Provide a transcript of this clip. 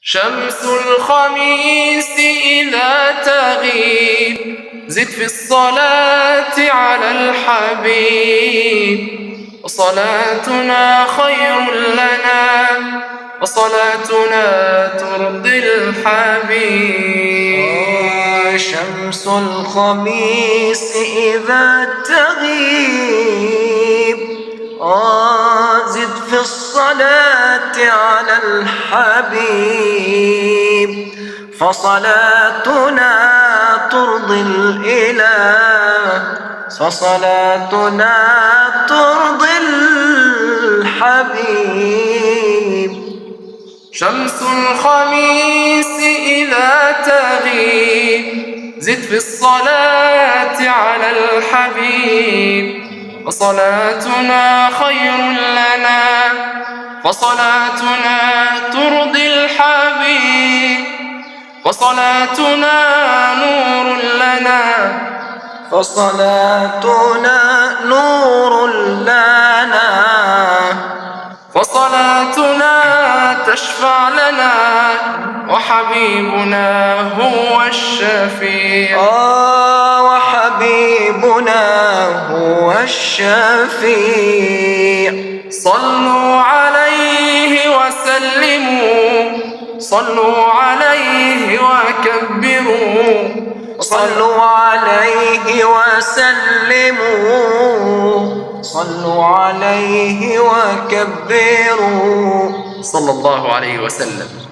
شمس الخميس إذا تغيب زد في الصلاة على الحبيب، وصلاتنا خير لنا وصلاتنا ترضي الحبيب. شمس الخميس إذا تغيب زد في الصلاة على الحبيب، فصلاتنا ترضي الإله، فصلاتنا ترضي الحبيب. شمس الخميس إذا تغيب زد في الصلاة على الحبيب، وصلاتنا خير لنا وصلاتنا ترضي الحبيب، وصلاتنا نور لنا فصلاتنا نور لنا، وصلاتنا تشفع لنا وحبيبنا هو الشفيع. وحبيبنا هو الشفيع. صلوا عليه وسلموا، صلوا عليه وكبروا، صلوا عليه وسلموا، صلوا عليه وكبروا. صلى الله عليه وسلم.